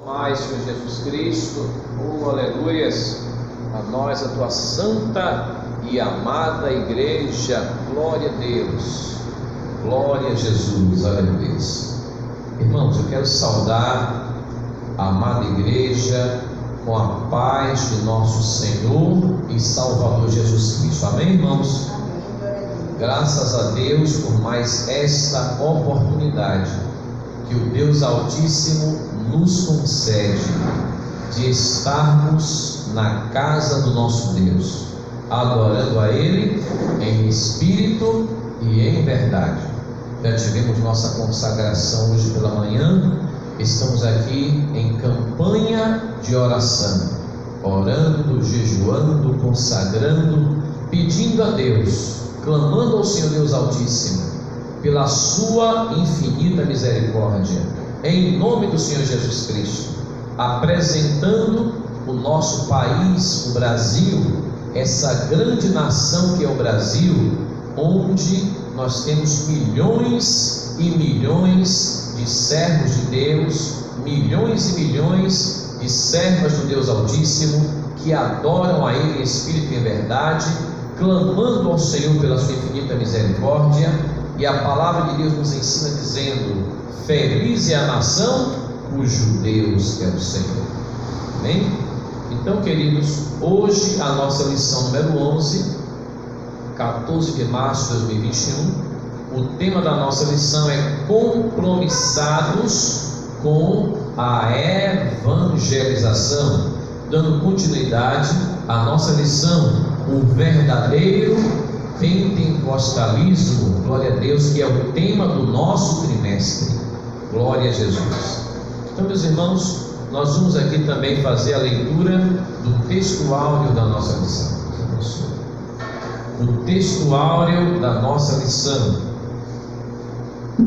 mais, Senhor Jesus Cristo, aleluias, a nós, a tua santa e amada igreja, glória a Deus, glória a Jesus, aleluias. Irmãos, eu quero saudar a amada igreja com a paz de nosso Senhor e Salvador Jesus Cristo, amém, irmãos? Graças a Deus por mais esta oportunidade que o Deus Altíssimo nos concede de estarmos na casa do nosso Deus, adorando a Ele em espírito e em verdade. Já tivemos nossa consagração hoje pela manhã, estamos aqui em campanha de oração, orando, jejuando, consagrando, pedindo a Deus, clamando ao Senhor Deus Altíssimo pela sua infinita misericórdia, em nome do Senhor Jesus Cristo, apresentando o nosso país, o Brasil, essa grande nação que é o Brasil, onde nós temos milhões e milhões de servos de Deus, milhões e milhões de servas do Deus Altíssimo, que adoram a Ele em espírito e em verdade, clamando ao Senhor pela sua infinita misericórdia. E a palavra de Deus nos ensina dizendo: feliz é a nação cujo Deus é o Senhor. Amém? Então, queridos, hoje a nossa lição número 11, 14 de março de 2021, o tema da nossa lição é compromissados com a evangelização, dando continuidade à nossa lição, o verdadeiro pentecostalismo, glória a Deus, que é o tema do nosso trimestre, glória a Jesus. Então, meus irmãos, nós vamos aqui também fazer a leitura do texto áureo da nossa lição. O texto áureo da nossa lição: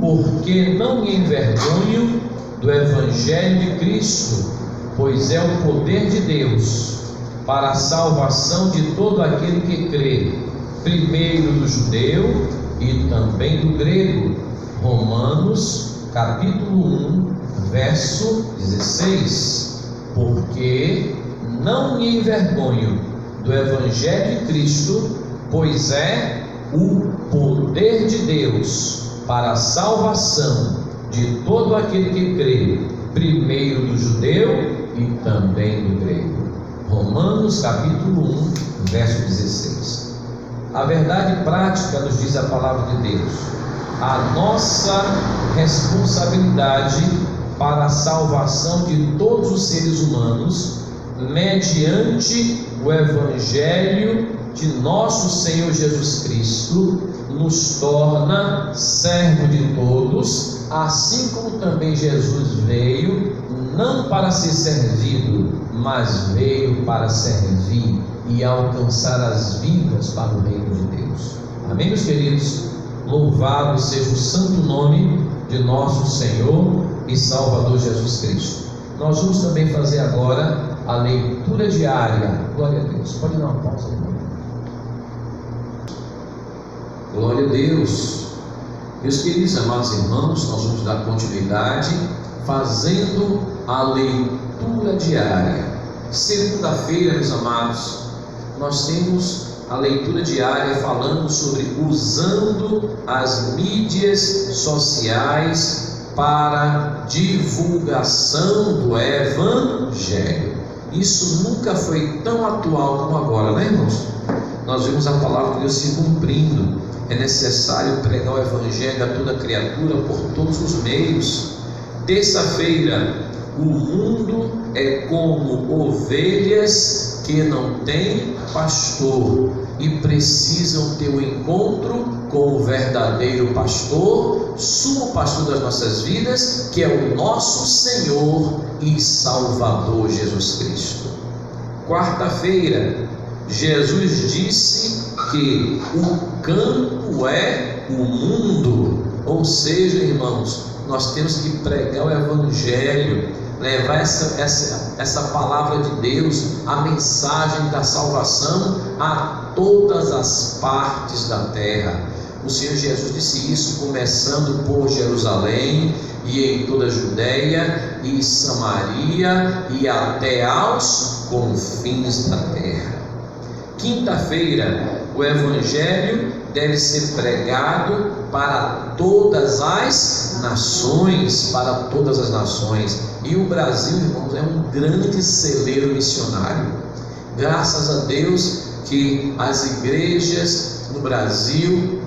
porque não me envergonho do Evangelho de Cristo, pois é o poder de Deus para a salvação de todo aquele que crê, primeiro do judeu e também do grego. Romanos capítulo 1, verso 16. Porque não me envergonho do Evangelho de Cristo, pois é o poder de Deus para a salvação de todo aquele que crê, primeiro do judeu e também do grego. Romanos capítulo 1, verso 16. A verdade prática, nos diz a palavra de Deus, a nossa responsabilidade para a salvação de todos os seres humanos, mediante o Evangelho de nosso Senhor Jesus Cristo, nos torna servo de todos, assim como também Jesus veio, não para ser servido, mas veio para servir e alcançar as vidas para o reino de Deus. Amém, meus queridos? Louvado seja o santo nome de nosso Senhor e Salvador Jesus Cristo. Nós vamos também fazer agora a leitura diária. Glória a Deus. Pode dar uma pausa, irmão. Glória a Deus. Meus queridos amados irmãos, nós vamos dar continuidade fazendo a leitura diária. Segunda-feira, meus amados, nós temos a leitura diária falando sobre usando as mídias sociais para divulgação do Evangelho. Isso nunca foi tão atual como agora, né, irmãos? Nós vemos a palavra de Deus se cumprindo. É necessário pregar o Evangelho a toda criatura por todos os meios. Terça-feira, o mundo é como ovelhas que não têm pastor e precisam ter um encontro com o verdadeiro pastor, sumo pastor das nossas vidas, que é o nosso Senhor e Salvador Jesus Cristo. Quarta-feira, Jesus disse que o campo é o mundo, ou seja, irmãos, nós temos que pregar o Evangelho, levar essa palavra de Deus, a mensagem da salvação a todas as partes da terra. O Senhor Jesus disse isso, começando por Jerusalém e em toda a Judéia e Samaria e até aos confins da terra. Quinta-feira, o Evangelho deve ser pregado para todas as nações, E o Brasil, irmãos, é um grande celeiro missionário. Graças a Deus que as igrejas no Brasil,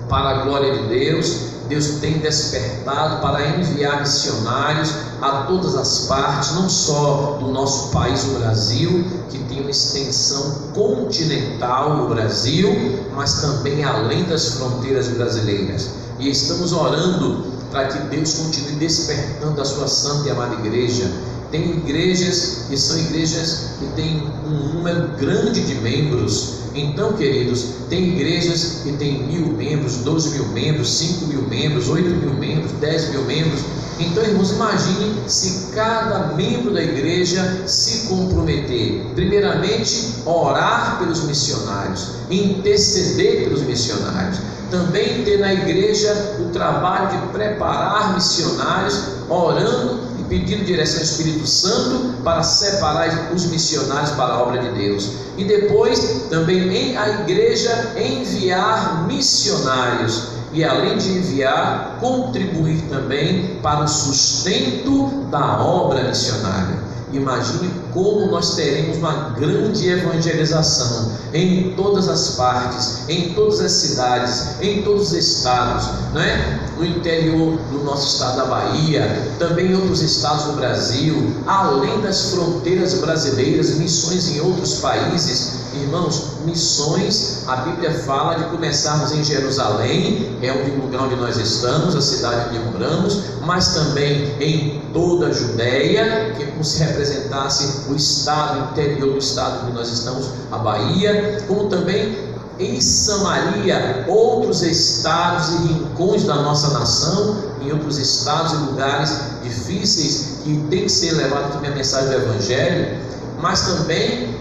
para a glória de Deus, Deus tem despertado para enviar missionários a todas as partes, não só do nosso país, o Brasil, que tem uma extensão continental no Brasil, mas também além das fronteiras brasileiras. E estamos orando para que Deus continue despertando a sua santa e amada igreja. Tem igrejas que são igrejas que têm um número grande de membros. Então, queridos, tem igrejas que têm 1.000 membros, 12.000 membros, 5.000 membros, 8.000 membros, 10.000 membros. Então, irmãos, imagine se cada membro da igreja se comprometer, primeiramente, orar pelos missionários, interceder pelos missionários, também ter na igreja o trabalho de preparar missionários, orando e pedindo direção ao Espírito Santo para separar os missionários para a obra de Deus. E depois também a igreja enviar missionários, e além de enviar, contribuir também para o sustento da obra missionária. Imagine como nós teremos uma grande evangelização em todas as partes, em todas as cidades, em todos os estados, né? No interior do nosso estado da Bahia, também em outros estados do Brasil, além das fronteiras brasileiras, missões em outros países. Irmãos, missões, a Bíblia fala de começarmos em Jerusalém, é o lugar onde nós estamos, a cidade onde moramos, mas também em toda a Judéia, que é como se representasse o estado, o interior do estado onde nós estamos, a Bahia, como também em Samaria, outros estados e rincões da nossa nação, em outros estados e lugares difíceis, que tem que ser levada também a mensagem do Evangelho, mas também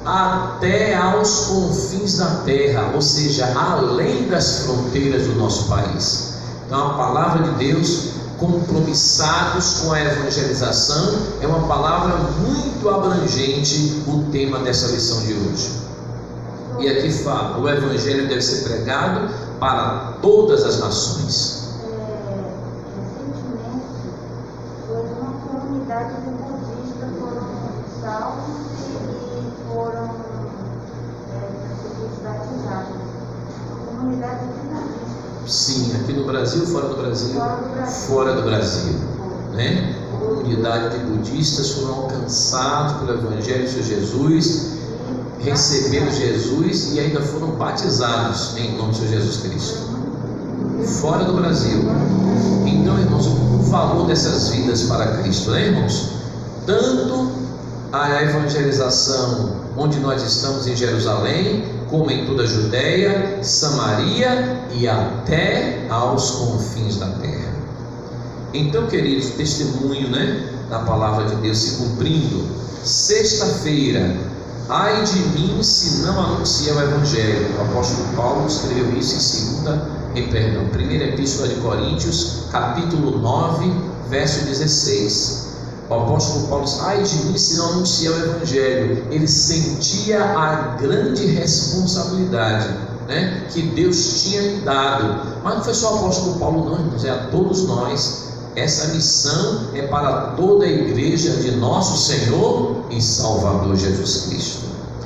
até aos confins da terra, ou seja, além das fronteiras do nosso país. Então, a palavra de Deus, compromissados com a evangelização, é uma palavra muito abrangente, o tema dessa lição de hoje. E aqui fala, o Evangelho deve ser pregado para todas as nações. Recentemente, uma comunidade de budistas foram salvos e foram batizados. Uma comunidade de budistas. Sim, aqui no Brasil, fora do Brasil? Fora do Brasil, né? A comunidade de budistas foram alcançados pelo Evangelho de Jesus, receberam Jesus e ainda foram batizados em nome de Jesus Cristo. Fora do Brasil. Então, irmãos, o valor dessas vidas para Cristo, né, irmãos? Tanto a evangelização onde nós estamos em Jerusalém, como em toda a Judéia, Samaria e até aos confins da terra. Então, queridos, testemunho, né, da palavra de Deus se cumprindo. Sexta-feira, ai de mim se não anunciar o Evangelho. O apóstolo Paulo escreveu isso em primeira epístola de Coríntios, capítulo 9, verso 16. O apóstolo Paulo diz, ai de mim se não anunciar o Evangelho. Ele sentia a grande responsabilidade, né, que Deus tinha lhe dado. Mas não foi só o apóstolo Paulo não, irmãos, é a todos nós. Essa missão é para toda a igreja de nosso Senhor e Salvador Jesus Cristo.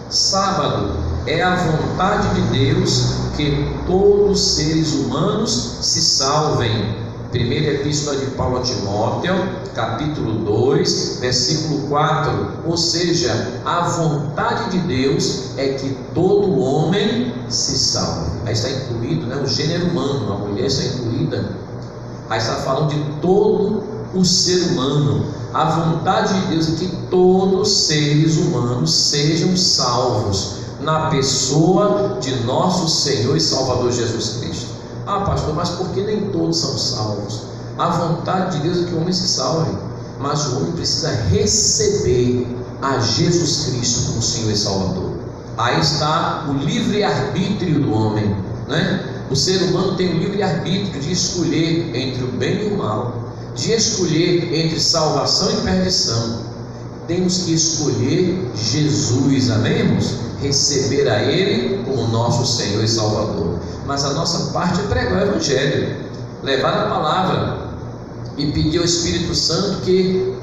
Sábado é a vontade de Deus que todos os seres humanos se salvem. Primeira epístola de Paulo a Timóteo, capítulo 2, versículo 4. Ou seja, a vontade de Deus é que todo homem se salve. Aí está incluído, né, o gênero humano, a mulher está incluída. Aí está falando de todo o ser humano. A vontade de Deus é que todos os seres humanos sejam salvos na pessoa de nosso Senhor e Salvador Jesus Cristo. Ah, pastor, mas por que nem todos são salvos? A vontade de Deus é que o homem se salve, mas o homem precisa receber a Jesus Cristo como Senhor e Salvador. Aí está o livre-arbítrio do homem, né? O ser humano tem o livre-arbítrio de escolher entre o bem e o mal, de escolher entre salvação e perdição. Temos que escolher Jesus, amém, irmãos? Receber a Ele como nosso Senhor e Salvador. Mas a nossa parte é pregar o Evangelho, levar a palavra e pedir ao Espírito Santo que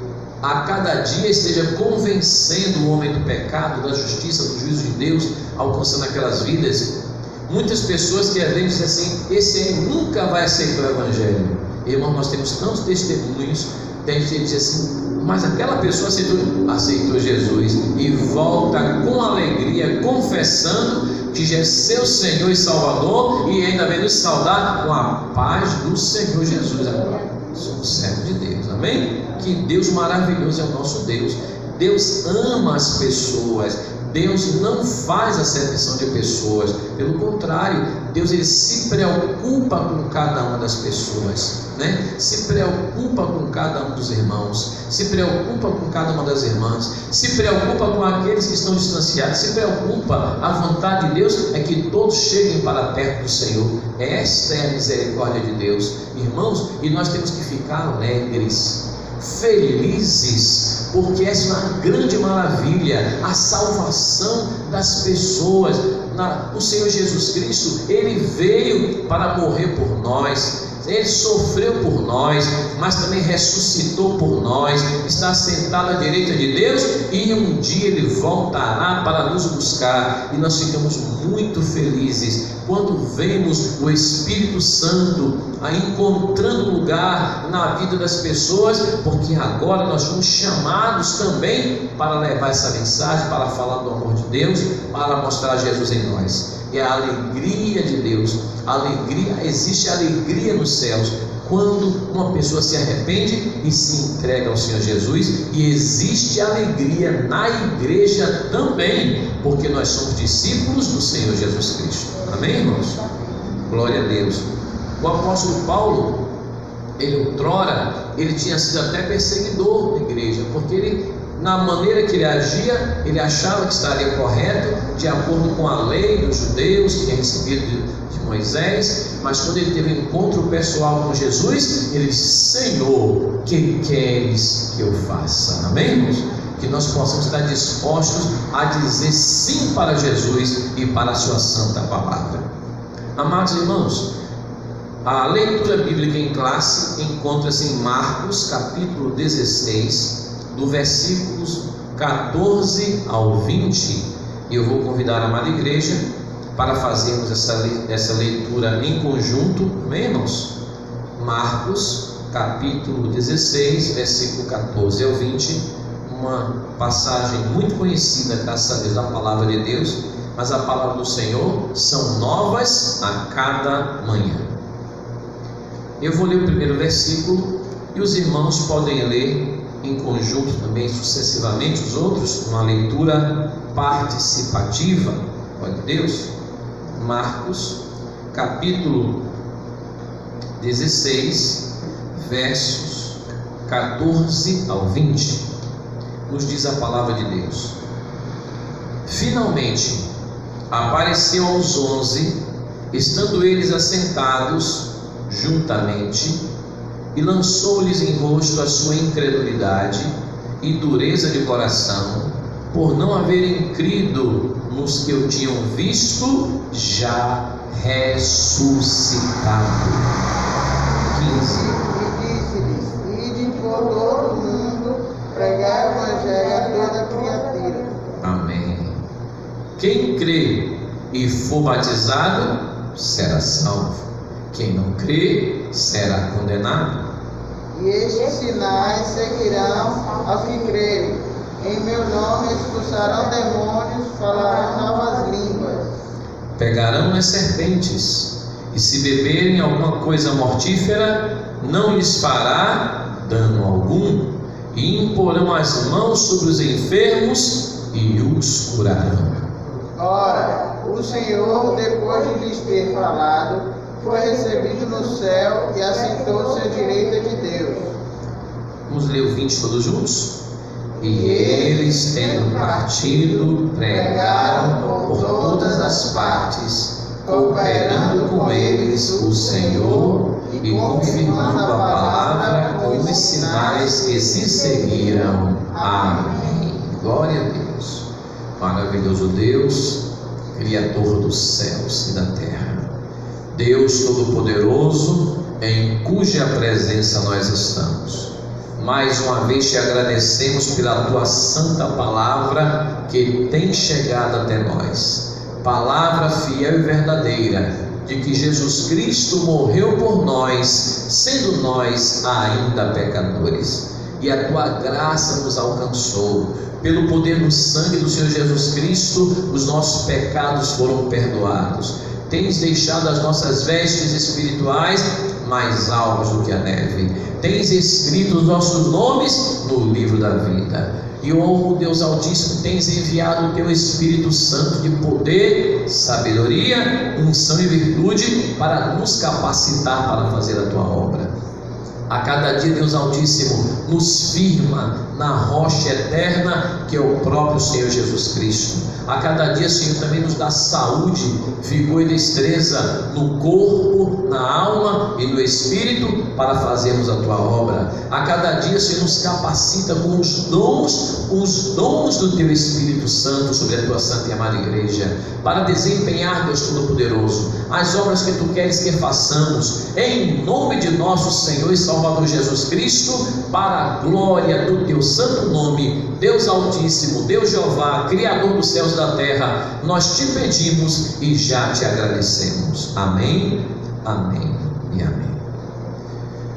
a cada dia esteja convencendo o homem do pecado, da justiça, do juízo de Deus, alcançando aquelas vidas. Muitas pessoas que às vezes dizem assim: esse aí nunca vai aceitar o Evangelho. Irmão, nós temos tantos testemunhos. Tem gente que diz assim: mas aquela pessoa aceitou Jesus e volta com alegria, confessando que já é seu Senhor e Salvador, e ainda vem nos saudar com a paz do Senhor Jesus. Agora somos servos de Deus, amém? Que Deus maravilhoso é o nosso Deus. Deus ama as pessoas. Deus não faz acepção de pessoas, pelo contrário, Deus ele se preocupa com cada uma das pessoas, né? Se preocupa com cada um dos irmãos, se preocupa com cada uma das irmãs, se preocupa com aqueles que estão distanciados, se preocupa. A vontade de Deus é que todos cheguem para perto do Senhor. Esta é a misericórdia de Deus, irmãos, e nós temos que ficar alegres, felizes, porque essa é uma grande maravilha, a salvação das pessoas. O Senhor Jesus Cristo, Ele veio para morrer por nós, Ele sofreu por nós, mas também ressuscitou por nós, está sentado à direita de Deus, e um dia Ele voltará para nos buscar, e nós ficamos muito felizes quando vemos o Espírito Santo encontrando lugar na vida das pessoas, porque agora nós fomos chamados também para levar essa mensagem, para falar do amor de Deus, para mostrar Jesus em nós. E a alegria de Deus, existe alegria nos céus quando uma pessoa se arrepende e se entrega ao Senhor Jesus, e existe alegria na igreja também, porque nós somos discípulos do Senhor Jesus Cristo, amém, irmãos? Glória a Deus. O apóstolo Paulo, ele tinha sido até perseguidor da igreja, porque ele, na maneira que ele agia, ele achava que estaria correto, de acordo com a lei dos judeus que tinha recebido de Moisés, mas quando ele teve um encontro pessoal com Jesus, ele disse: Senhor, que queres que eu faça? Amém, irmãos? Que nós possamos estar dispostos a dizer sim para Jesus e para a sua santa palavra. Amados irmãos, a leitura bíblica em classe encontra-se em Marcos capítulo 16, do versículos 14 ao 20, e eu vou convidar a amada igreja para fazermos essa leitura em conjunto, amém, irmãos? Marcos capítulo 16, versículo 14 ao 20, uma passagem muito conhecida, graças a Deus, da palavra de Deus, mas a palavra do Senhor são novas a cada manhã. Eu vou ler o primeiro versículo e os irmãos podem ler em conjunto também sucessivamente os outros, uma leitura participativa. Glória a Deus. Marcos capítulo 16, versos 14 ao 20, nos diz a palavra de Deus: Finalmente apareceu aos 11, estando eles assentados juntamente, e lançou-lhes em rosto a sua incredulidade e dureza de coração, por não haverem crido nos que o tinham visto já ressuscitado. 15. E disse-lhes: Ide por todo o mundo, pregai o evangelho a toda criatura. Amém. Quem crê e for batizado será salvo, quem não crê será condenado. E estes sinais seguirão aos que crerem: em meu nome expulsarão demônios, falarão novas línguas, pegarão as serpentes, e se beberem alguma coisa mortífera, não lhes fará dano algum, e imporão as mãos sobre os enfermos e os curarão. Ora, o Senhor, depois de lhes ter falado, foi recebido no céu e assentou-se à direita de Deus. Vamos ler o 20 todos juntos? E eles, tendo partido, pregaram por todas as partes, cooperando com eles o Senhor e confirmando a palavra com os sinais que se seguiram. Amém. Glória a Deus. Maravilhoso Deus, Criador dos céus e da terra, Deus Todo-Poderoso, em cuja presença nós estamos. Mais uma vez te agradecemos pela tua santa palavra que tem chegado até nós. Palavra fiel e verdadeira, de que Jesus Cristo morreu por nós, sendo nós ainda pecadores. E a tua graça nos alcançou. Pelo poder do sangue do Senhor Jesus Cristo, os nossos pecados foram perdoados. Tens deixado as nossas vestes espirituais mais alvas do que a neve. Tens escrito os nossos nomes no livro da vida. E, oh Deus Altíssimo, tens enviado o teu Espírito Santo de poder, sabedoria, unção e virtude para nos capacitar para fazer a tua obra. A cada dia, Deus Altíssimo, nos firma na rocha eterna que é o próprio Senhor Jesus Cristo. A cada dia, Senhor, também nos dá saúde, vigor e destreza no corpo, na alma e no espírito para fazermos a tua obra. A cada dia, Senhor, nos capacita com os dons do teu Espírito Santo sobre a tua santa e amada igreja, para desempenhar, Deus Todo-Poderoso, as obras que tu queres que façamos, em nome de nosso Senhor e Salvador Jesus Cristo, para a glória do teu santo nome. Deus Altíssimo, Deus Jeová, Criador dos céus e da terra, nós te pedimos e já te agradecemos. Amém, amém e amém.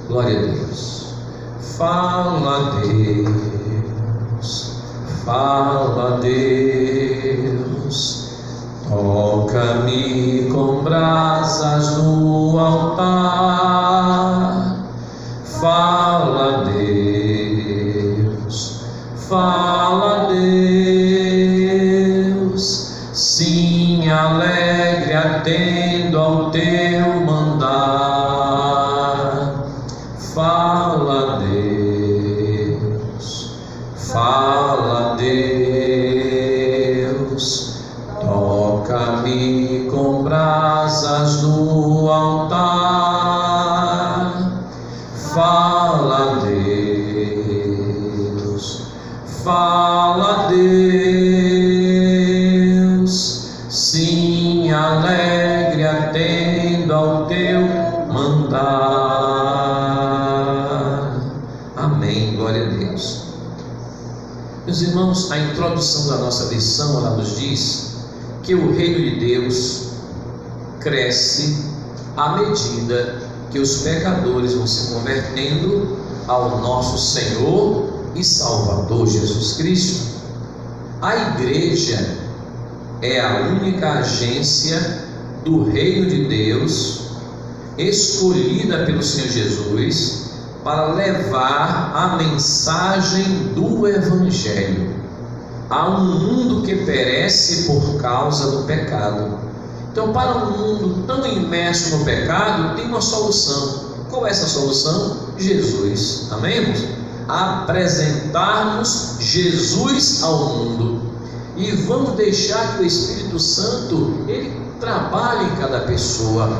Glória a Deus. Fala Deus, fala Deus, toca-me com brasas no altar. Fala Deus, fala Deus, sim, alegre atendo ao teu mandar. Fala Deus, fala Deus, toca-me com brasas no altar. Fala Deus, fala Deus, sim, alegre atendo ao teu mandar. Amém, glória a Deus. Meus irmãos, a introdução da nossa lição, ela nos diz que o reino de Deus cresce à medida que os pecadores vão se convertendo ao nosso Senhor e Salvador Jesus Cristo. A igreja é a única agência do reino de Deus, escolhida pelo Senhor Jesus para levar a mensagem do Evangelho a um mundo que perece por causa do pecado. Então, para um mundo tão imerso no pecado, tem uma solução. Qual é essa solução? Jesus. Amém, irmãos? Apresentarmos Jesus ao mundo. E vamos deixar que o Espírito Santo, ele trabalhe em cada pessoa.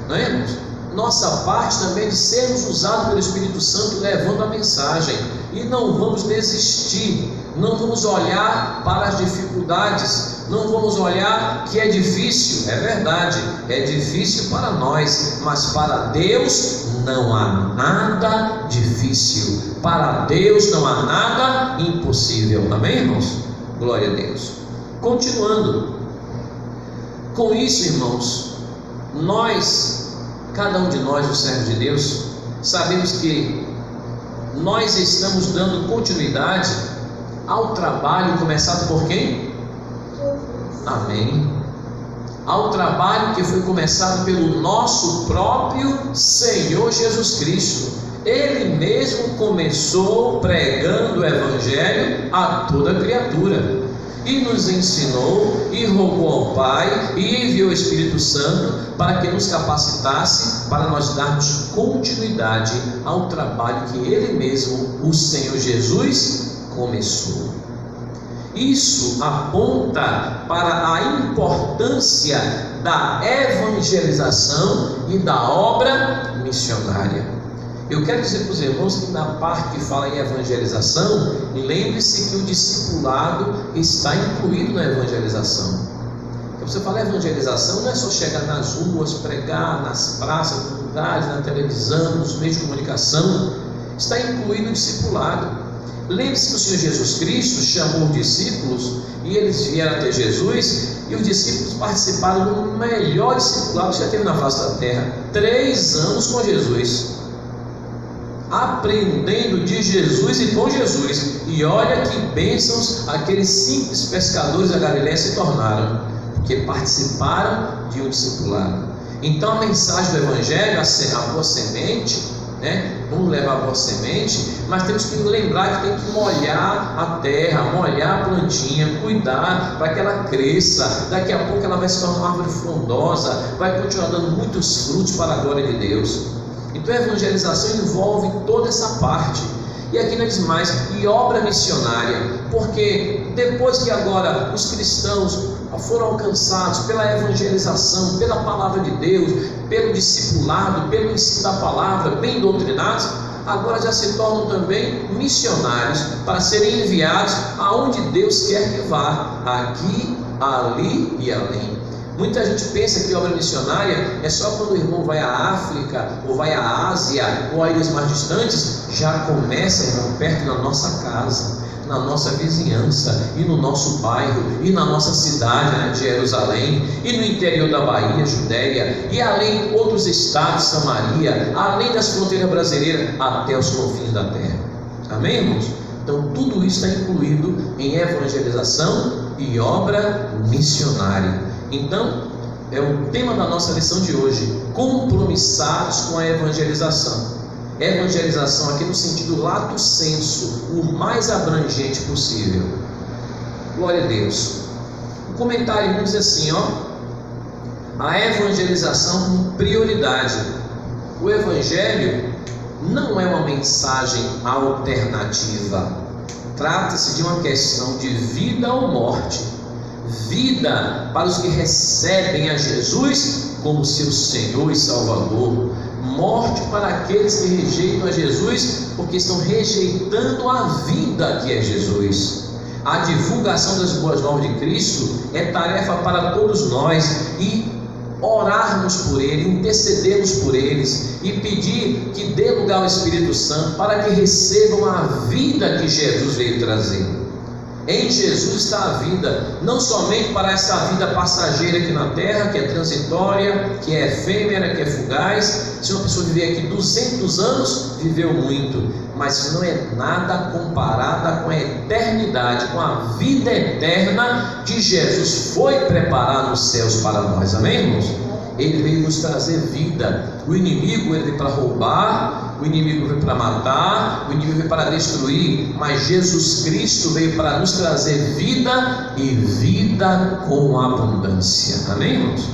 Não é, irmãos? Nossa parte também de sermos usados pelo Espírito Santo levando a mensagem. E não vamos desistir. Não vamos olhar para as dificuldades, não vamos olhar que é difícil, é verdade, é difícil para nós, mas para Deus não há nada difícil, para Deus não há nada impossível. Amém, irmãos? Glória a Deus. Continuando, com isso, irmãos, nós, cada um de nós, os servos de Deus, sabemos que nós estamos dando continuidade ao trabalho começado por quem? Amém. Ao trabalho que foi começado pelo nosso próprio Senhor Jesus Cristo. Ele mesmo começou pregando o Evangelho a toda criatura, e nos ensinou, e rogou ao Pai, e enviou o Espírito Santo para que nos capacitasse para nós darmos continuidade ao trabalho que Ele mesmo, o Senhor Jesus, começou. Isso aponta para a importância da evangelização e da obra missionária. Eu quero dizer para os irmãos que na parte que fala em evangelização, lembre-se que o discipulado está incluído na evangelização. Então você fala evangelização, não é só chegar nas ruas, pregar, nas praças, nos lugares, na televisão, nos meios de comunicação. Está incluído o discipulado. Lembre-se que o Senhor Jesus Cristo chamou os discípulos e eles vieram até Jesus, e os discípulos participaram do melhor discipulado que já teve na face da terra. 3 anos com Jesus, aprendendo de Jesus e com Jesus. E olha que bênçãos aqueles simples pescadores da Galileia se tornaram, porque participaram de um discipulado. Então a mensagem do Evangelho, a boa semente, vamos levar a boa semente, mas temos que lembrar que tem que molhar a terra, molhar a plantinha, cuidar para que ela cresça. Daqui a pouco ela vai se tornar uma árvore frondosa, vai continuar dando muitos frutos para a glória de Deus. Então a evangelização envolve toda essa parte. E aqui não diz mais, e obra missionária, porque depois que agora os cristãos foram alcançados pela evangelização, pela palavra de Deus, pelo discipulado, pelo ensino da palavra, bem doutrinados, agora já se tornam também missionários para serem enviados aonde Deus quer que vá, aqui, ali e além. Muita gente pensa que obra missionária é só quando o irmão vai à África, ou vai à Ásia, ou a ilhas mais distantes. Já começa, irmão, perto da nossa casa, na nossa vizinhança, e no nosso bairro, e na nossa cidade, de Jerusalém, e no interior da Bahia, Judéia, e além outros estados, Samaria, além das fronteiras brasileiras, até os confins da terra. Amém, irmãos? Então tudo isso está incluído em evangelização e obra missionária. Então, é o tema da nossa lição de hoje: compromissados com a evangelização. Evangelização aqui no sentido lato sensu, o mais abrangente possível. Glória a Deus. O comentário diz assim, a evangelização como prioridade. O evangelho não é uma mensagem alternativa. Trata-se de uma questão de vida ou morte. Vida para os que recebem a Jesus como seu Senhor e Salvador. Morte para aqueles que rejeitam a Jesus, porque estão rejeitando a vida que é Jesus. A divulgação das boas novas de Cristo é tarefa para todos nós, e orarmos por Ele, intercedermos por eles e pedir que dê lugar ao Espírito Santo para que recebam a vida que Jesus veio trazer. Em Jesus está a vida, não somente para essa vida passageira aqui na terra, que é transitória, que é efêmera, que é fugaz. Se uma pessoa viver aqui 200 anos, viveu muito, mas não é nada comparada com a eternidade, com a vida eterna que Jesus foi preparar nos céus para nós. Amém, irmãos? Ele veio nos trazer vida. O inimigo ele veio para roubar, o inimigo veio para matar, o inimigo veio para destruir, mas Jesus Cristo veio para nos trazer vida, e vida com abundância. Amém, irmãos?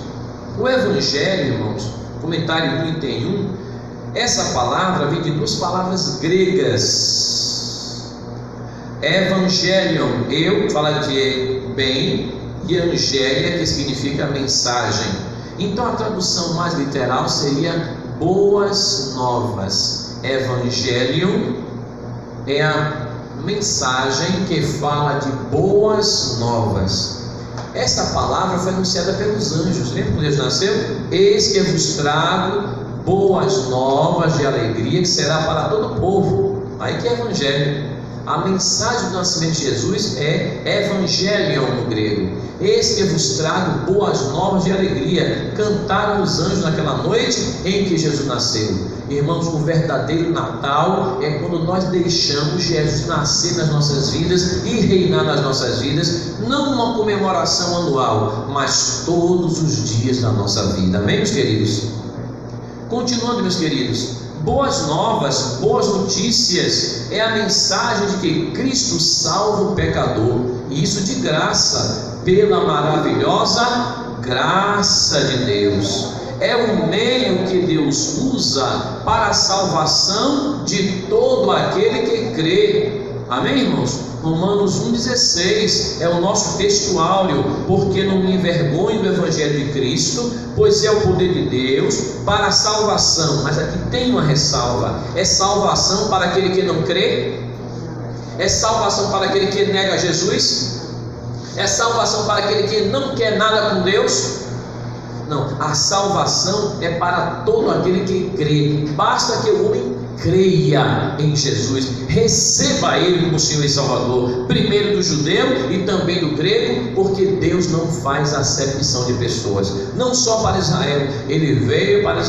O Evangelho, irmãos, comentário 31, essa palavra vem de 2 palavras gregas. Evangelion, fala de bem, e angélia, que significa mensagem. Então a tradução mais literal seria boas novas. Evangelium é a mensagem que fala de boas novas. Essa palavra foi anunciada pelos anjos. Lembra quando Deus nasceu? Eis que vos trago boas novas de alegria, que será para todo o povo. Aí que é evangelho. A mensagem do nascimento de Jesus é evangelion no grego. Eis que vos trago boas novas de alegria. Cantaram os anjos naquela noite em que Jesus nasceu. Irmãos, o verdadeiro Natal é quando nós deixamos Jesus nascer nas nossas vidas e reinar nas nossas vidas, não uma comemoração anual, mas todos os dias da nossa vida. Amém, meus queridos? Continuando, meus queridos, boas novas, boas notícias é a mensagem de que Cristo salva o pecador, e isso de graça, pela maravilhosa graça de Deus. É o meio que Deus usa para a salvação de todo aquele que crê. Amém, irmãos? Romanos 1,16 é o nosso texto áureo. Porque não me envergonho do Evangelho de Cristo, pois é o poder de Deus para a salvação. Mas aqui tem uma ressalva: é salvação para aquele que não crê? É salvação para aquele que nega Jesus? É salvação para aquele que não quer nada com Deus? Não, a salvação é para todo aquele que crê. Basta que o homem creia em Jesus, receba Ele como Senhor e Salvador, primeiro do judeu e também do grego, porque Deus não faz acepção de pessoas, não só para Israel. Ele veio para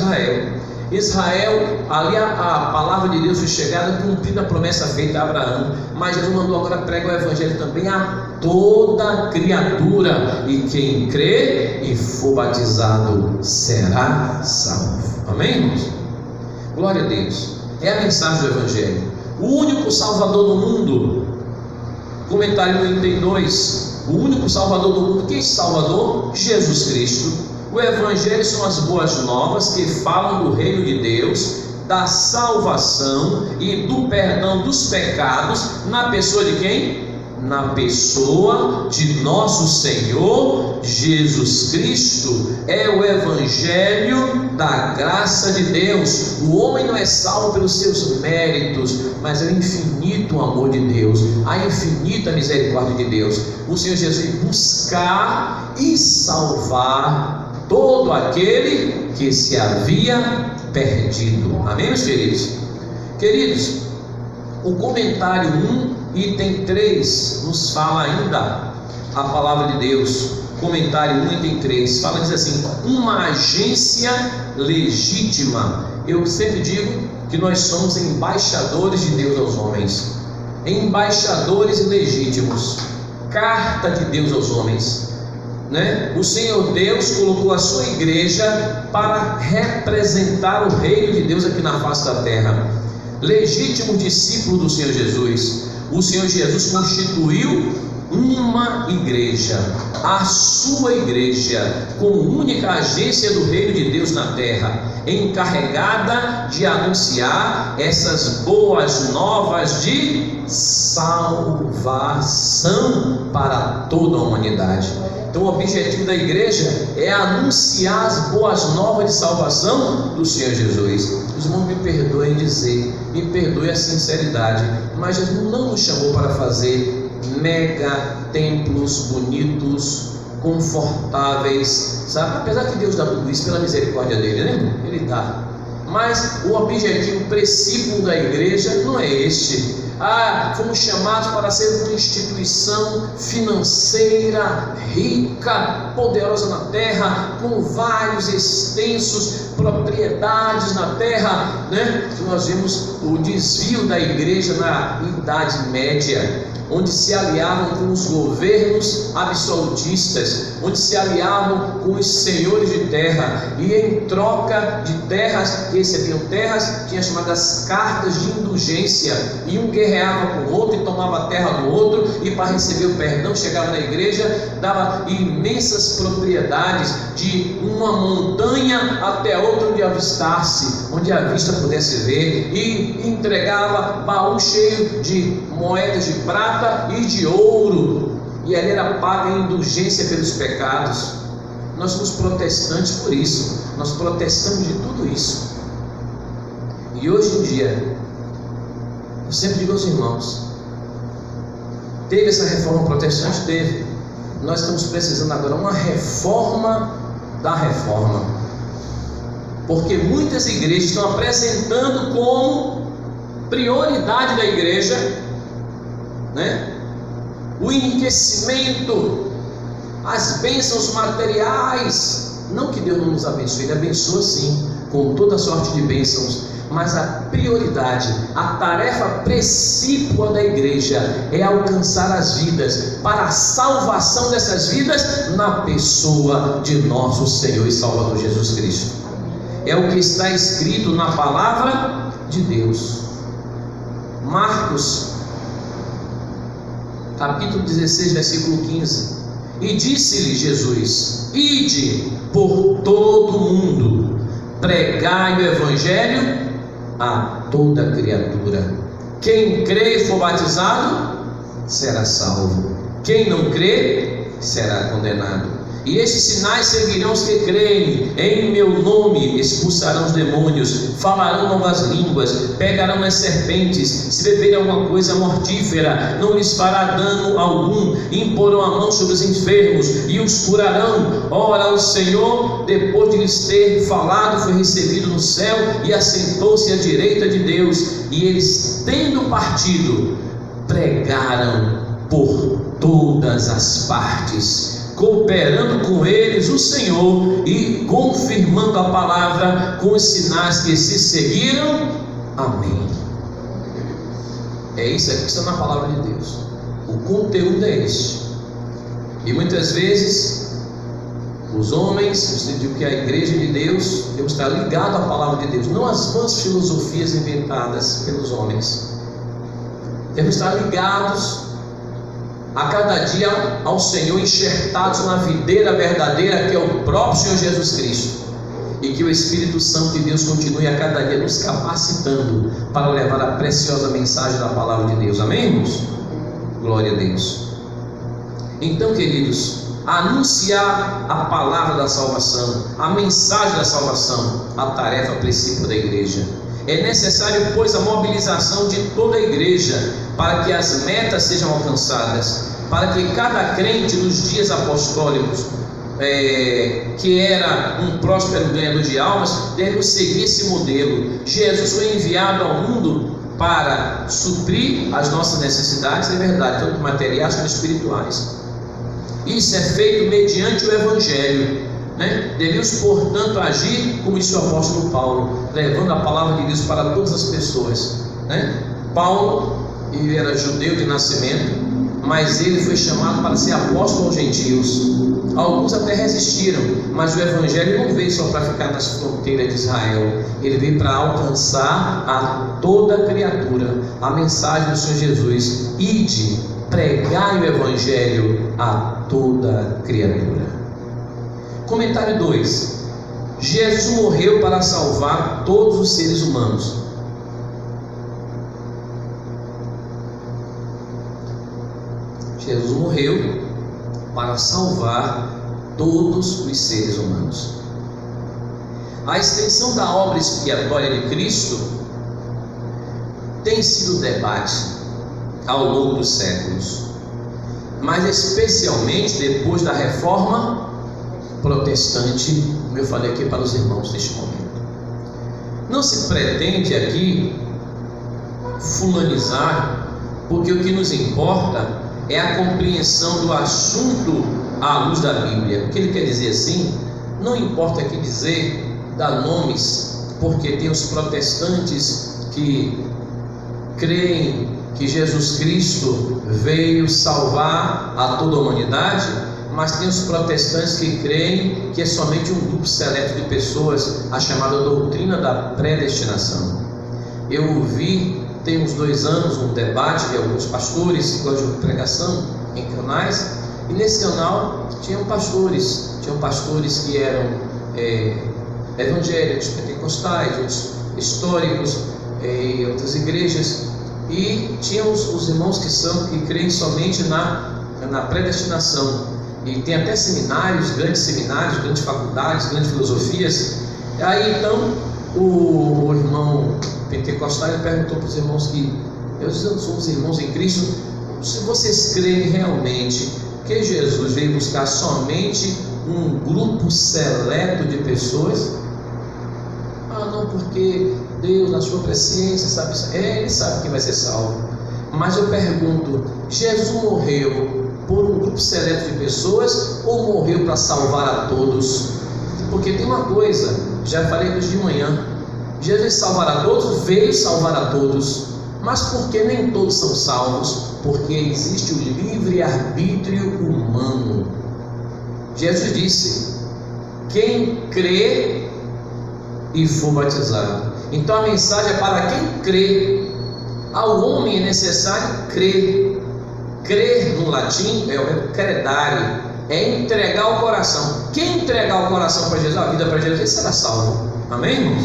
Israel, ali a palavra de Deus foi chegada, cumprindo a promessa feita a Abraão, mas Jesus mandou agora pregar o Evangelho também a toda criatura, e quem crê e for batizado será salvo. Amém, irmãos? Glória a Deus. É a mensagem do Evangelho. O único Salvador do mundo. Comentário 32. O único Salvador do mundo. Quem é esse Salvador? Jesus Cristo. O Evangelho são as boas novas que falam do reino de Deus, da salvação e do perdão dos pecados. Na pessoa de quem? Na pessoa de nosso Senhor Jesus Cristo. É o Evangelho da graça de Deus. O homem não é salvo pelos seus méritos, mas é o infinito amor de Deus, a infinita misericórdia de Deus. O Senhor Jesus veio buscar e salvar todo aquele que se havia perdido. Amém, meus queridos? Queridos, o comentário 1, item 3, nos fala ainda a palavra de Deus. Comentário 1, item 3, fala, diz assim: uma agência legítima. Eu sempre digo que nós somos embaixadores de Deus aos homens, embaixadores legítimos, carta de Deus aos homens, né? O Senhor Deus colocou a sua igreja para representar o reino de Deus aqui na face da terra. Legítimo discípulo do Senhor Jesus. O Senhor Jesus constituiu uma igreja, a sua igreja, como única agência do reino de Deus na terra, encarregada de anunciar essas boas novas de salvação para toda a humanidade. Então o objetivo da igreja é anunciar as boas novas de salvação do Senhor Jesus. Os irmãos me perdoem dizer, me perdoe a sinceridade, mas Jesus não nos chamou para fazer mega templos bonitos, confortáveis, sabe? Apesar que Deus dá tudo isso pela misericórdia dele, né? Ele dá. Mas o objetivo principal da igreja não é este. Fomos chamados para ser uma instituição financeira, rica, poderosa na terra, com vários extensos propriedades na terra, né? Nós vimos o desvio da igreja na Idade Média, onde se aliavam com os governos absolutistas, onde se aliavam com os senhores de terra, e em troca de terras, recebiam terras, tinha chamadas cartas de indulgência, e um guerreava com o outro e tomava a terra do outro, e para receber o perdão chegava na igreja, dava imensas propriedades, de uma montanha até outra onde avistasse, onde a vista pudesse ver, e entregava baú cheio de moedas de prata e de ouro, e ali era paga a indulgência pelos pecados. Nós somos protestantes por isso, nós protestamos de tudo isso. E hoje em dia, eu sempre digo aos irmãos, teve essa reforma protestante? Teve. Nós estamos precisando agora uma reforma da reforma, porque muitas igrejas estão apresentando como prioridade da igreja, né? O enriquecimento, as bênçãos materiais. Não que Deus não nos abençoe, Ele abençoa sim, com toda sorte de bênçãos, mas a prioridade, a tarefa principal da igreja é alcançar as vidas, para a salvação dessas vidas na pessoa de nosso Senhor e Salvador Jesus Cristo. É o que está escrito na palavra de Deus. Marcos capítulo 16, versículo 15. E disse-lhe Jesus: ide por todo o mundo, pregai o evangelho a toda criatura. Quem crê e for batizado será salvo. Quem não crê será condenado. E estes sinais seguirão os que creem. Em meu nome expulsarão os demônios, falarão novas línguas, pegarão as serpentes, se beberem alguma coisa mortífera, não lhes fará dano algum, imporão a mão sobre os enfermos e os curarão. Ora, o Senhor, depois de lhes ter falado, foi recebido no céu e assentou-se à direita de Deus. E eles, tendo partido, pregaram por todas as partes, cooperando com eles o Senhor e confirmando a palavra com os sinais que se seguiram. Amém. É isso aqui que está na palavra de Deus. O conteúdo é este. E muitas vezes os homens, eu digo que a igreja de Deus deve estar ligado à palavra de Deus, não às vãs filosofias inventadas pelos homens. Devemos estar ligados a cada dia ao Senhor, enxertados na videira verdadeira que é o próprio Senhor Jesus Cristo, e que o Espírito Santo de Deus continue a cada dia nos capacitando para levar a preciosa mensagem da palavra de Deus. Amém, irmãos? Glória a Deus. Então, queridos, anunciar a palavra da salvação, a mensagem da salvação, a tarefa principal da igreja. É necessário, pois, a mobilização de toda a igreja para que as metas sejam alcançadas, para que cada crente nos dias apostólicos, que era um próspero ganhador de almas, deve seguir esse modelo. Jesus foi enviado ao mundo para suprir as nossas necessidades, é verdade, tanto materiais como espirituais. Isso é feito mediante o Evangelho. Devemos, portanto, agir como disse o apóstolo Paulo, levando a palavra de Deus para todas as pessoas. Paulo, ele era judeu de nascimento, mas ele foi chamado para ser apóstolo aos gentios. Alguns até resistiram, mas o Evangelho não veio só para ficar nas fronteiras de Israel, ele veio para alcançar a toda criatura. A mensagem do Senhor Jesus: ide, pregai o Evangelho a toda criatura. Comentário 2: Jesus morreu para salvar todos os seres humanos. Jesus morreu para salvar todos os seres humanos. A extensão da obra expiatória de Cristo tem sido debate ao longo dos séculos, mas especialmente depois da Reforma Protestante, como eu falei aqui para os irmãos neste momento. Não se pretende aqui fulanizar, porque o que nos importa é a compreensão do assunto à luz da Bíblia. O que ele quer dizer assim? Não importa aqui dizer, dar nomes, porque tem os protestantes que creem que Jesus Cristo veio salvar a toda a humanidade, mas tem os protestantes que creem que é somente um grupo seleto de pessoas, a chamada doutrina da predestinação. Eu ouvi, tem uns 2 anos, um debate de alguns pastores que gostam de pregação em canais, e nesse canal tinham pastores que eram evangélicos, pentecostais, outros históricos, e outras igrejas, e tinham os irmãos que creem somente na predestinação. E tem até seminários, grandes faculdades, grandes filosofias. Aí então o irmão pentecostal perguntou para os irmãos que nós somos irmãos em Cristo: se vocês creem realmente que Jesus veio buscar somente um grupo seleto de pessoas? Não, porque Deus, na sua presciência, sabe, ele sabe quem vai ser salvo. Mas eu pergunto: Jesus morreu por um grupo seleto de pessoas ou morreu para salvar a todos? Porque tem uma coisa, já falei hoje de manhã, Jesus salvar a todos, veio salvar a todos, mas por que nem todos são salvos? Porque existe o livre-arbítrio humano. Jesus disse: quem crê e for batizado. Então a mensagem é para quem crê. Ao homem é necessário crer. Crer no latim é o verbo credare, é entregar o coração. Quem entregar o coração para Jesus, a vida para Jesus, ele será salvo. Amém, irmãos?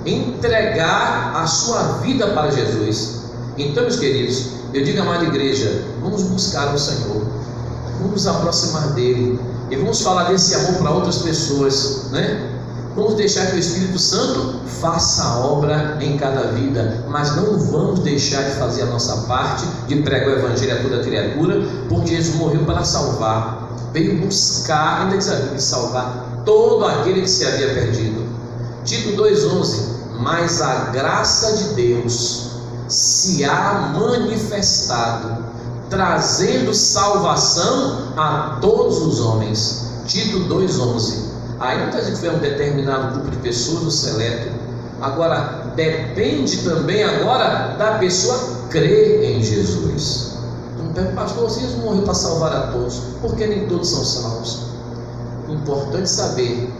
Entregar a sua vida para Jesus. Então, meus queridos, eu digo, amada igreja, vamos buscar o Senhor, vamos nos aproximar dele e vamos falar desse amor para outras pessoas, né? Vamos deixar que o Espírito Santo faça a obra em cada vida, mas não vamos deixar de fazer a nossa parte, de pregar o Evangelho a toda criatura, porque Jesus morreu para salvar, veio buscar, ainda diz a Bíblia, salvar todo aquele que se havia perdido. Tito 2,11: mas a graça de Deus se há manifestado, trazendo salvação a todos os homens. Tito 2,11. Aí não está dizendo que foi um determinado grupo de pessoas, o seleto. Agora, depende também agora da pessoa crer em Jesus. Então, pastor, Jesus morreu para salvar a todos, porque nem todos são salvos. Importante saber,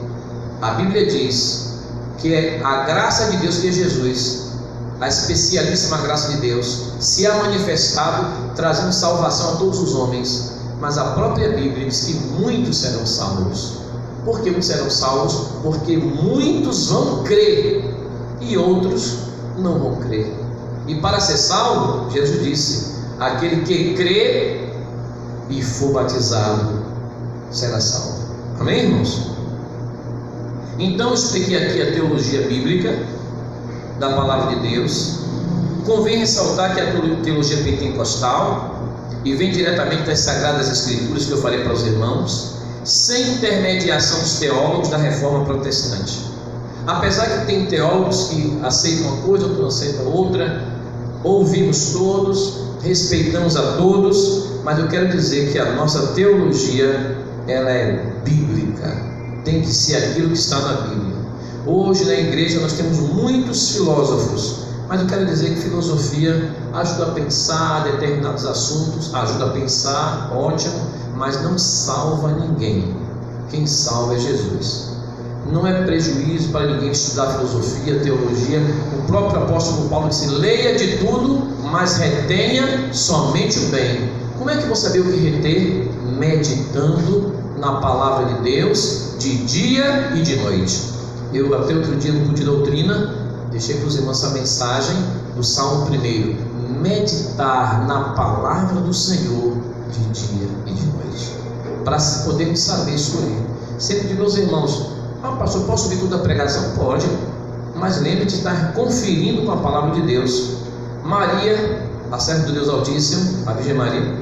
a Bíblia diz que é a graça de Deus, que é Jesus, a especialíssima graça de Deus, se há manifestado, trazendo salvação a todos os homens. Mas a própria Bíblia diz que muitos serão salvos. Por que muitos serão salvos? Porque muitos vão crer e outros não vão crer. E para ser salvo, Jesus disse: aquele que crê e for batizado será salvo. Amém, irmãos? Então eu expliquei aqui a teologia bíblica da palavra de Deus. Convém ressaltar que a teologia pentecostal, e vem diretamente das Sagradas Escrituras que eu falei para os irmãos, sem intermediação dos teólogos da reforma protestante. Apesar que tem teólogos que aceitam uma coisa, outros aceitam outra, ouvimos todos, respeitamos a todos, mas eu quero dizer que a nossa teologia, ela é bíblica, tem que ser aquilo que está na Bíblia. Hoje na igreja nós temos muitos filósofos, mas eu quero dizer que filosofia ajuda a pensar determinados assuntos, ajuda a pensar, ótimo, mas não salva ninguém. Quem salva é Jesus. Não é prejuízo para ninguém estudar filosofia, teologia. O próprio apóstolo Paulo disse: leia de tudo, mas retenha somente o bem. Como é que eu vou saber o que reter? Meditando na palavra de Deus de dia e de noite. Eu até outro dia no culto de doutrina deixei para os irmãos essa mensagem do Salmo 1: meditar na palavra do Senhor de dia e de noite, para podermos saber escolher. Sempre digo aos irmãos: pastor, posso ouvir toda a pregação? Pode, mas lembre de estar conferindo com a palavra de Deus. Maria, a serva do Deus Altíssimo, a Virgem Maria,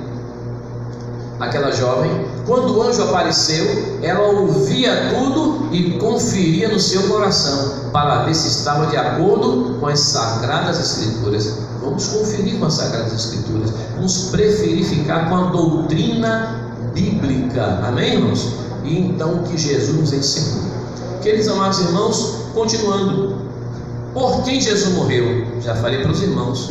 aquela jovem, quando o anjo apareceu, ela ouvia tudo e conferia no seu coração para ver se estava de acordo com as Sagradas Escrituras. Vamos conferir com as Sagradas Escrituras, vamos preferir ficar com a doutrina bíblica, amém, irmãos? E então o que Jesus nos ensinou. Queridos amados irmãos, continuando, por quem Jesus morreu? Já falei para os irmãos,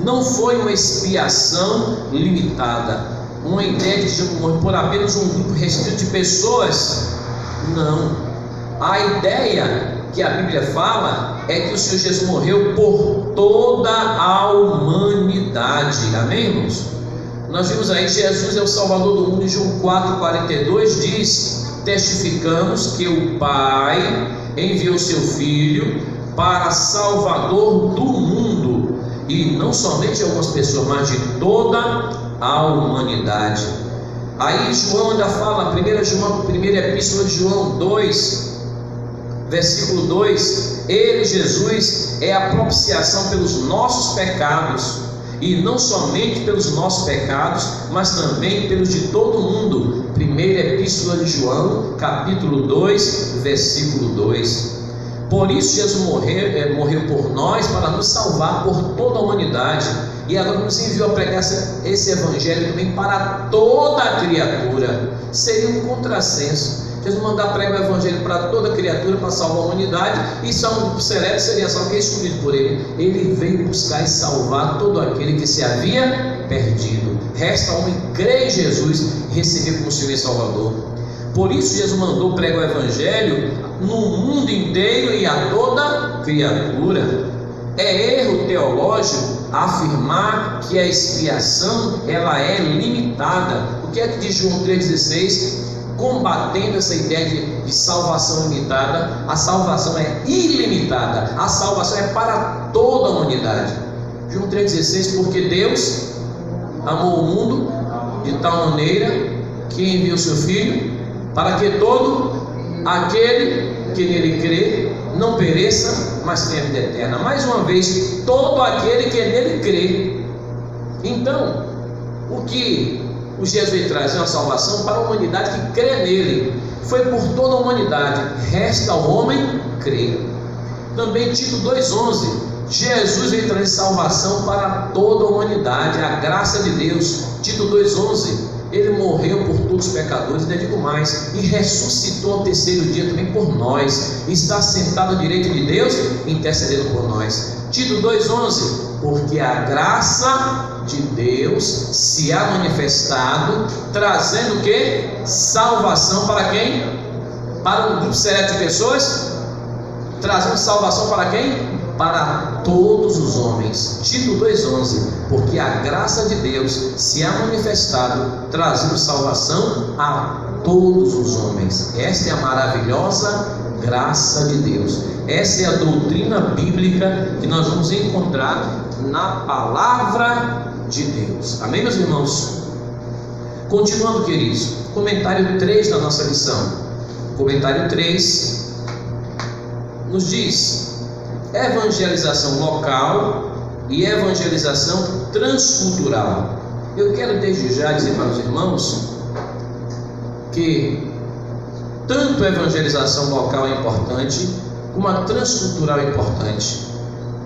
não foi uma expiação limitada, uma ideia de Jesus morrer por apenas um grupo restrito de pessoas. Não, a ideia que a Bíblia fala é que o Senhor Jesus morreu por toda a humanidade, amém, irmãos? Nós vimos aí, Jesus é o Salvador do mundo. Em João 4,42 diz: testificamos que o Pai enviou seu Filho para Salvador do mundo, e não somente de algumas pessoas, mas de toda a humanidade. Aí João ainda fala, primeira epístola de João 2, versículo 2: ele, Jesus, é a propiciação pelos nossos pecados, e não somente pelos nossos pecados, mas também pelos de todo mundo. Primeira epístola de João, capítulo 2, versículo 2. Por isso Jesus morreu por nós, para nos salvar por toda a humanidade, e agora nos enviou a pregar esse evangelho também para toda a criatura. Seria um contrassenso Jesus mandar pregar o evangelho para toda criatura, para salvar a humanidade, e só um grupo seleto seria só quem é escolhido por ele. Ele veio buscar e salvar todo aquele que se havia perdido. Resta homem crer em Jesus e receber como Senhor e Salvador. Por isso Jesus mandou pregar o evangelho no mundo inteiro e a toda criatura. É erro teológico afirmar que a expiação ela é limitada. O que é que diz João 3,16? Combatendo essa ideia de salvação limitada. A salvação é ilimitada, a salvação é para toda a humanidade. João 3,16, porque Deus amou o mundo de tal maneira que enviou seu Filho, para que todo aquele que nele crê não pereça, mas tenha vida eterna. Mais uma vez, todo aquele que nele crê. Então, o que o Jesus traz é uma salvação para a humanidade que crê nele. Foi por toda a humanidade, resta ao homem crer. Também Tito 2,11, Jesus veio trazer salvação para toda a humanidade, a graça de Deus. Tito 2,11, ele morreu por todos os pecadores, ainda digo mais, e ressuscitou ao terceiro dia também por nós, está sentado à direita de Deus, intercedendo por nós. Tito 2,11, porque a graça de Deus se há manifestado, trazendo o que? Salvação para quem? Para um grupo seleto de pessoas, trazendo salvação para quem? Para todos os homens. Tito 2,11, porque a graça de Deus se há manifestado, trazendo salvação a todos os homens. Esta é a maravilhosa graça de Deus. Essa é a doutrina bíblica que nós vamos encontrar na palavra de Deus. Amém, meus irmãos? Continuando, queridos, comentário 3 da nossa lição. Comentário 3 nos diz: evangelização local e evangelização transcultural. Eu quero desde já dizer para os irmãos que tanto a evangelização local é importante, como a transcultural é importante.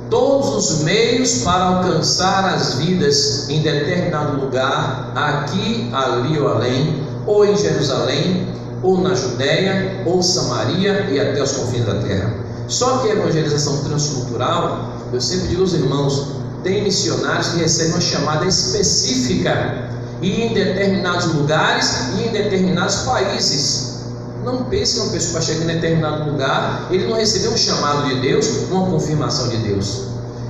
Todos os meios para alcançar as vidas em determinado lugar, aqui, ali ou além, ou em Jerusalém, ou na Judéia, ou Samaria e até os confins da terra. Só que a evangelização transcultural, eu sempre digo aos irmãos, tem missionários que recebem uma chamada específica, e em determinados lugares e em determinados países. Não pense que uma pessoa vai chegar em determinado lugar, ele não recebeu um chamado de Deus, uma confirmação de Deus.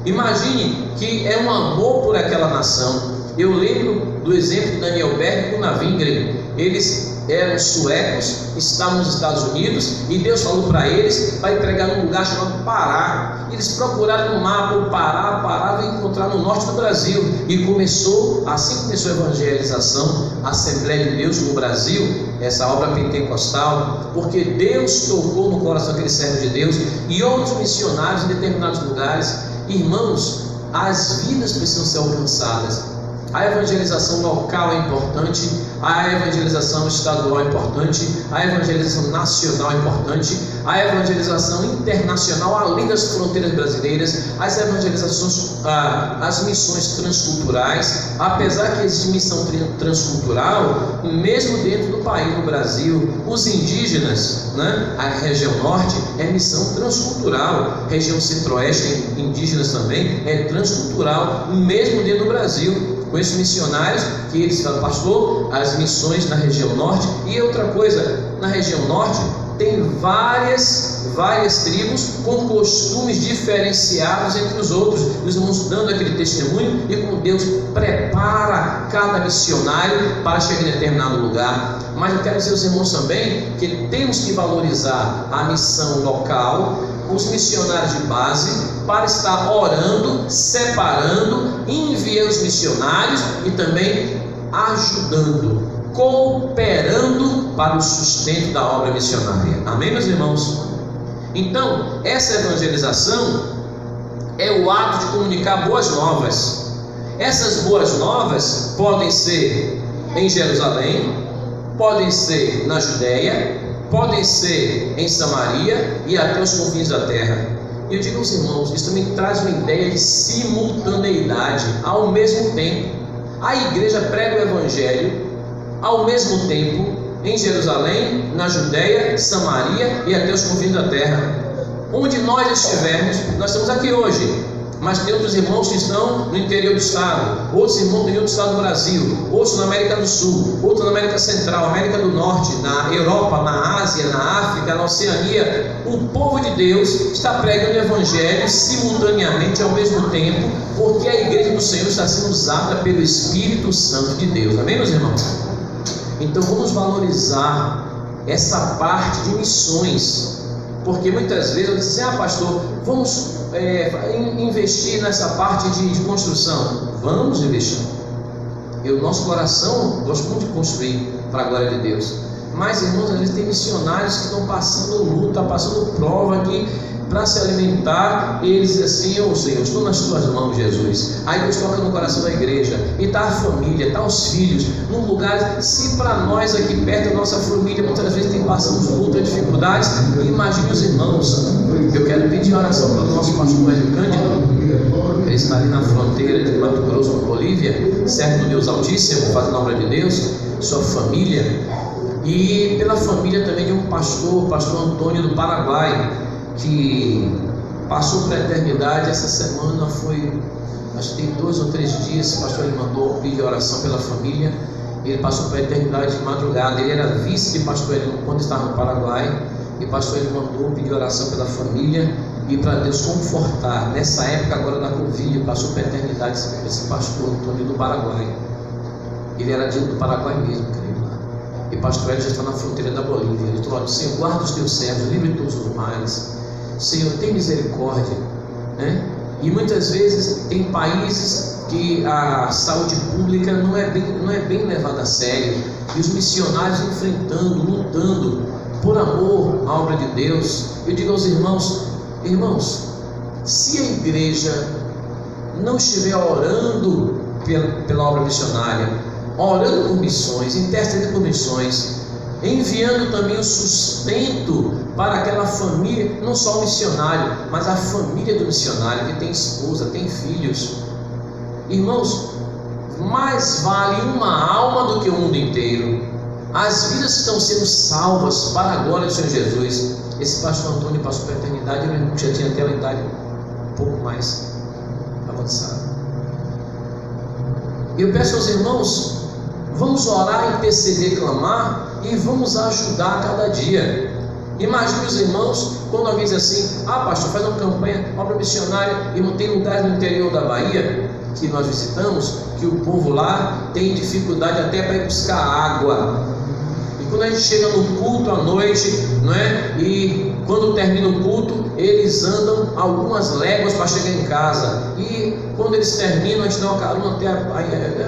Imagine que é um amor por aquela nação. Eu lembro do exemplo de Daniel Berg com Navingren. Eles eram suecos, estavam nos Estados Unidos, e Deus falou para eles para entregar num lugar chamado Pará. Eles procuraram no mapa o Pará veio encontrar no norte do Brasil, e assim começou a evangelização, a Assembleia de Deus no Brasil, essa obra pentecostal, porque Deus tocou no coração daquele servo de Deus e outros missionários em determinados lugares. Irmãos, as vidas precisam ser alcançadas. A evangelização local é importante, a evangelização estadual é importante, a evangelização nacional é importante, a evangelização internacional além das fronteiras brasileiras, as evangelizações, as missões transculturais. Apesar que existe missão transcultural, mesmo dentro do país, no Brasil, os indígenas, né, a região norte é missão transcultural, região centro-oeste, indígenas também, é transcultural, mesmo dentro do Brasil. Conheço missionários que eles falam: pastor, as missões na região norte. E outra coisa, na região norte tem várias tribos com costumes diferenciados entre os outros. Nós vamos dando aquele testemunho e como Deus prepara cada missionário para chegar em determinado lugar. Mas eu quero dizer aos irmãos também que temos que valorizar a missão local, os missionários de base, para estar orando, separando, enviando os missionários e também ajudando, cooperando para o sustento da obra missionária. Amém, meus irmãos? Então, essa evangelização é o ato de comunicar boas novas. Essas boas novas podem ser em Jerusalém, podem ser na Judéia, podem ser em Samaria e até os confins da terra. E eu digo aos irmãos, isso também traz uma ideia de simultaneidade. Ao mesmo tempo, a igreja prega o evangelho ao mesmo tempo em Jerusalém, na Judéia, Samaria e até os confins da terra. Onde nós estivermos, nós estamos aqui hoje, mas tem outros irmãos que estão no interior do estado, outros irmãos no interior do estado do Brasil, outros na América do Sul, outros na América Central, América do Norte, na Europa, na Ásia, na África, na Oceania. O povo de Deus está pregando o evangelho simultaneamente ao mesmo tempo, porque a igreja do Senhor está sendo usada pelo Espírito Santo de Deus. Amém, meus irmãos? Então vamos valorizar essa parte de missões. Porque muitas vezes eu disse assim: pastor, vamos investir nessa parte de construção. Vamos investir. Nosso coração gosta muito de construir para a glória de Deus. Mas, irmãos, às vezes tem missionários que estão passando luta, passando prova aqui para se alimentar. E eles dizem assim: Senhor, estou nas tuas mãos, Jesus. Aí Deus toca no coração da igreja, e está a família, está os filhos, num lugar. Se para nós aqui perto, a nossa família muitas vezes passamos luta, dificuldades, imagine os irmãos. Eu quero pedir oração para o nosso pastor Hélio Cândido. Ele está ali na fronteira de Mato Grosso com Bolívia, servo do Deus Altíssimo, fazendo a obra de Deus, sua família, e pela família também de um pastor, o pastor Antônio do Paraguai, que passou para a eternidade. Essa semana foi, acho que tem 2 ou 3 dias, o pastor ele mandou pedir oração pela família. Ele passou para a eternidade de madrugada. Ele era vice de pastor ele, quando estava no Paraguai, e o pastor ele mandou pedir oração pela família e para Deus confortar. Nessa época agora da Covid, passou para a eternidade esse pastor Antônio do Paraguai. Ele era do Paraguai mesmo, creio lá. E o pastor ele já está na fronteira da Bolívia. Ele falou: Senhor, guarda os teus servos, livre todos os males. Senhor, tem misericórdia, né? E muitas vezes tem países que a saúde pública não é bem levada a sério, e os missionários enfrentando, lutando por amor à obra de Deus. Eu digo aos irmãos: se a igreja não estiver orando pela obra missionária, orando por missões, intercedendo por missões, enviando também o sustento para aquela família, não só o missionário, mas a família do missionário, que tem esposa, tem filhos, irmãos, mais vale uma alma do que o mundo inteiro. As vidas estão sendo salvas para a glória do Senhor Jesus. Esse pastor Antônio passou para a eternidade, meu irmão já tinha até uma idade um pouco mais avançada. Eu peço aos irmãos, vamos orar, interceder, clamar, e vamos ajudar cada dia. Imagine os irmãos, quando alguém diz assim: pastor, faz uma campanha, obra missionária, e não tem lugares no interior da Bahia que nós visitamos, que o povo lá tem dificuldade até para ir buscar água. E quando a gente chega no culto à noite, não é? E quando termina o culto, eles andam algumas léguas para chegar em casa. E quando eles terminam, a gente dá uma carona até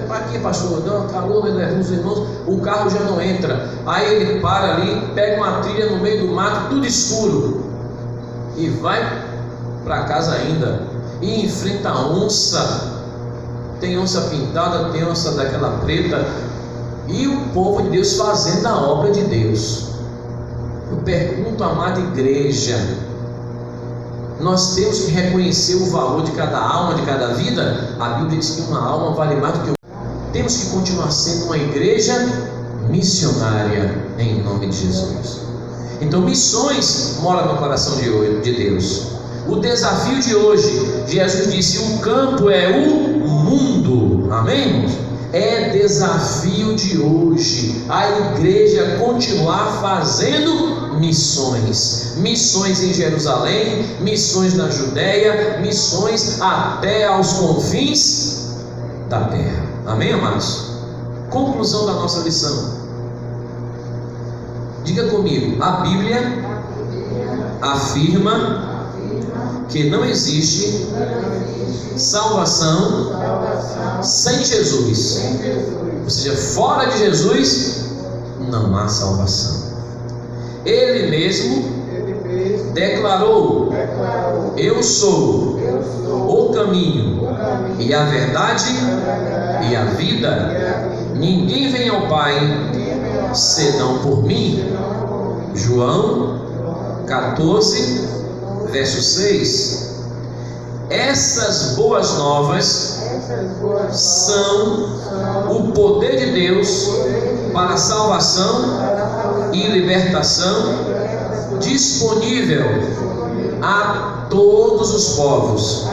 aqui, pastor, dá uma carona, leva os irmãos, o carro já não entra. Aí ele para ali, pega uma trilha no meio do mato, tudo escuro, e vai para casa ainda, e enfrenta a onça. Tem onça pintada, tem onça daquela preta, e o povo de Deus fazendo a obra de Deus. Eu pergunto, amada igreja, nós temos que reconhecer o valor de cada alma, de cada vida. A Bíblia diz que uma alma vale mais do que temos que continuar sendo uma igreja missionária, em nome de Jesus. Então, missões moram no coração de Deus. O desafio de hoje, Jesus disse: o campo é o mundo. Amém? É desafio de hoje a igreja continuar fazendo missões. Missões em Jerusalém, missões na Judéia, missões até aos confins da terra. Amém, amados? Conclusão da nossa lição. Diga comigo: a Bíblia afirma que não existe salvação sem Jesus. Ou seja, fora de Jesus não há salvação. Ele mesmo declarou: eu sou o caminho e a verdade e a vida. Ninguém vem ao Pai senão por mim. João 14, verso 6. Essas boas novas são o poder de Deus para a salvação e libertação, disponível a todos os povos,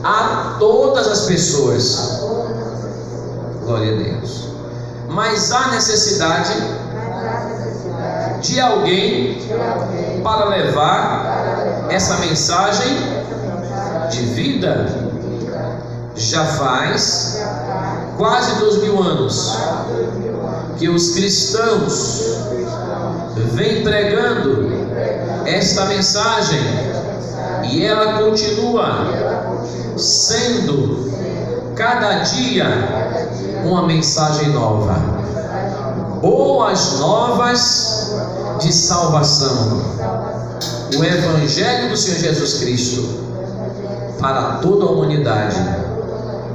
a todas as pessoas. Glória a Deus. Mas há necessidade de alguém para levar essa mensagem de vida. Já faz quase 2000 anos que os cristãos vêm pregando esta mensagem, e ela continua sendo cada dia uma mensagem nova. Boas novas de salvação. O Evangelho do Senhor Jesus Cristo para toda a humanidade,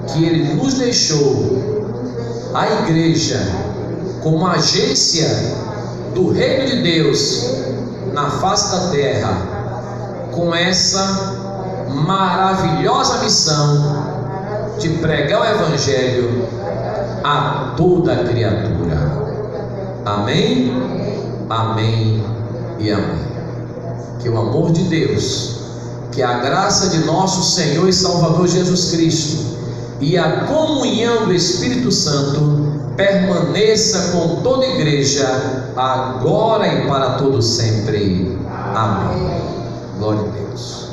que Ele nos deixou, a igreja, como agência do reino de Deus na face da terra, com essa maravilhosa missão de pregar o Evangelho a toda criatura. Amém? Amém e amém. Que o amor de Deus, que a graça de nosso Senhor e Salvador Jesus Cristo e a comunhão do Espírito Santo permaneça com toda a igreja, agora e para todo sempre. Amém. Glória a Deus.